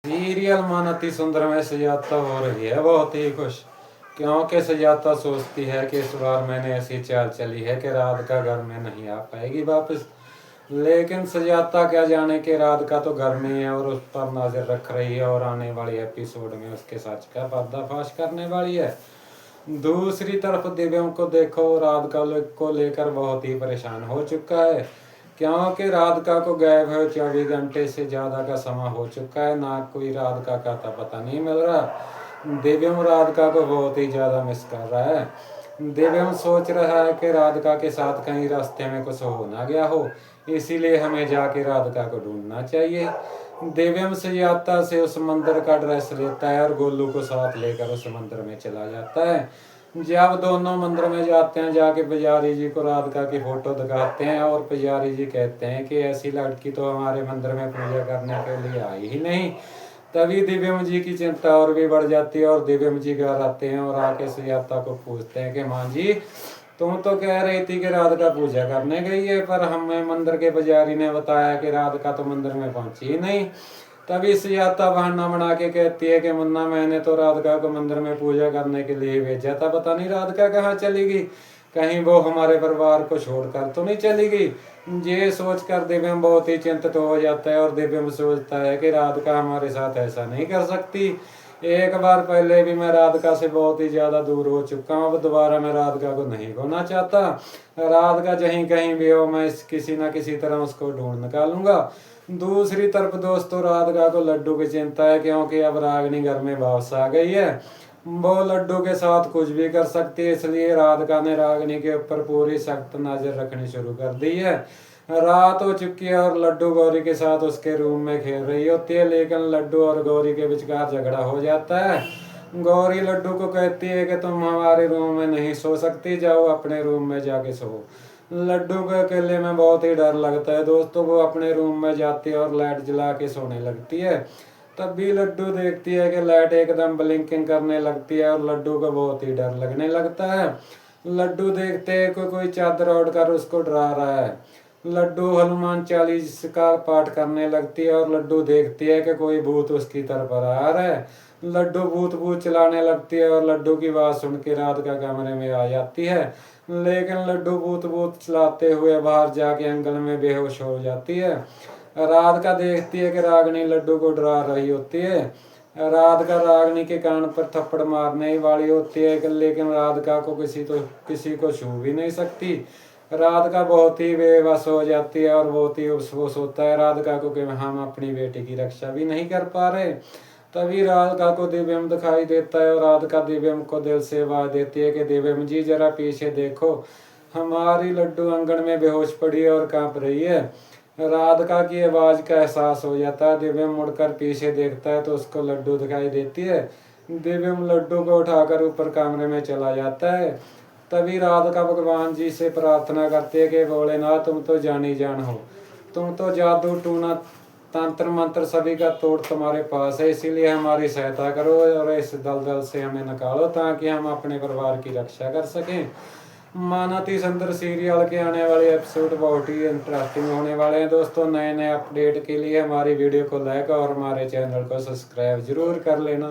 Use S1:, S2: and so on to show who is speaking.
S1: Serial मन अति सुंदर में सुजाता हो रही है बहुत ही खुश, क्योंकि सुजाता सोचती है कि इस बार मैंने ऐसी चाल चली है कि राधिका घर में नहीं आ पाएगी वापस। लेकिन सुजाता क्या जाने कि राधिका तो घर में है और उस पर नजर रख रही है और आने वाली एपिसोड में उसके सच का पर्दाफाश करने वाली है। दूसरी तरफ दिव्यम को देखो, राधिका को लेकर बहुत ही परेशान हो चुका है, क्योंकि राधिका को गायब हुए 24 घंटे से ज़्यादा का समय हो चुका है। ना कोई राधिका का पता नहीं मिल रहा। दिव्यम राधिका को बहुत ही ज़्यादा मिस कर रहा है। दिव्यम सोच रहा है कि राधिका के साथ कहीं रास्ते में कुछ हो ना गया हो, इसीलिए हमें जाके राधिका को ढूंढना चाहिए। दिव्यम सुजाता से उस मंदिर का ड्रेस लेता है और गोलू को साथ लेकर उस मंदिर में चला जाता है। जब दोनों मंदिर में जाते हैं, जाके पुजारी जी को राधिका की फोटो दिखाते हैं और पुजारी जी कहते हैं कि ऐसी लड़की तो हमारे मंदिर में पूजा करने के लिए आई ही नहीं। तभी दिव्यम जी की चिंता और भी बढ़ जाती है और दिव्यम जी घर आते हैं और आके सुजाता को पूछते हैं कि माँ जी, तुम तो कह रही थी कि राधिका पूजा करने गई है, पर हमें मंदिर के पुजारी ने बताया कि राधिका तो मंदिर में पहुंची ही नहीं। तभी सुजाता बहाना बना के कहती है कि मुन्ना, मैंने तो राधिका को मंदिर में पूजा करने के लिए भेजा था, पता नहीं राधिका कहाँ चली गई, कहीं वो हमारे परिवार को छोड़कर तो नहीं चली गई। ये सोचकर दिव्यम बहुत ही चिंतित हो जाता है और दिव्यम सोचता है कि राधिका हमारे साथ ऐसा नहीं कर सकती। एक बार पहले भी मैं राधिका से बहुत ही ज्यादा दूर हो चुका हूँ, अब दोबारा मैं राधिका को नहीं खोना चाहता। राधिका जहीं कहीं भी हो, मैं किसी ना किसी तरह उसको ढूंढ निकालूंगा। दूसरी तरफ दोस्तों, राधिका को लड्डू की चिंता है, क्योंकि अब रागिनी घर में वापस आ गई है। वो लड्डू के साथ कुछ भी कर सकती है, इसलिए राधिका ने रागिनी के ऊपर पूरी सख्त नजर रखनी शुरू कर दी है। रात हो चुकी है और लड्डू गौरी के साथ उसके रूम में खेल रही होती है, लेकिन लड्डू और गौरी के विचकार झगड़ा हो जाता है। गौरी लड्डू को कहती है कि तुम हमारे रूम में नहीं सो सकती, जाओ अपने रूम में जाके सो। लड्डू को अकेले में बहुत ही डर लगता है दोस्तों, वो अपने रूम में जाती है और लाइट जला के सोने लगती है। तब भी लड्डू देखती है कि लाइट एकदम ब्लिंकिंग करने लगती है और लड्डू को बहुत ही डर लगने लगता है। लड्डू देखते है कि कोई चादर ओढ़कर उसको डरा रहा है। लड्डू हनुमान चालीस का पाठ करने लगती है और लड्डू देखती है कि कोई भूत उसकी तरफ आ रहा है। लड्डू भूत भूत चलाने लगती है और लड्डू की बात सुन के राधिका कमरे में आ जाती है, लेकिन लड्डू भूत भूत चलाते हुए बाहर जाके आंगन में बेहोश हो जाती है। राधिका देखती है कि रागिनी लड्डू को डरा रही होती है। राधिका रागिनी के कान पर थप्पड़ मारने ही वाली होती है, लेकिन राधिका को किसी को छू भी नहीं सकती। राधिका बहुत ही बेबस हो जाती है और बहुत ही अफसोस होता है राधिका को कि हम अपनी बेटी की रक्षा भी नहीं कर पा रहे। तभी राधिका को दिव्यम दिखाई देता है और राधिका दिव्यम को दिल से आवाज देती है कि दिव्यम जी, जरा पीछे देखो, हमारी लड्डू आंगन में बेहोश पड़ी है और कांप रही है। राधिका की आवाज का एहसास हो जाता है। दिव्यम मुड़कर पीछे देखता है तो उसको लड्डू दिखाई देती है। दिव्यम लड्डू को उठाकर ऊपर कमरे में चला जाता है। तभी राधिका भगवान जी से प्रार्थना करती है कि भोलेनाथ, तुम तो जानी जान हो, तुम तो जादू टूना तंत्र मंत्र सभी का तोड़ तुम्हारे पास है, इसीलिए हमारी सहायता करो और इस दलदल से हमें निकालो ताकि हम अपने परिवार की रक्षा कर सकें। मानती सुंदर सीरियल के आने वाले एपिसोड बहुत ही इंटरेस्टिंग होने वाले हैं दोस्तों। नए नए अपडेट के लिए हमारी वीडियो को लाइक और हमारे चैनल को सब्सक्राइब जरूर कर लेना।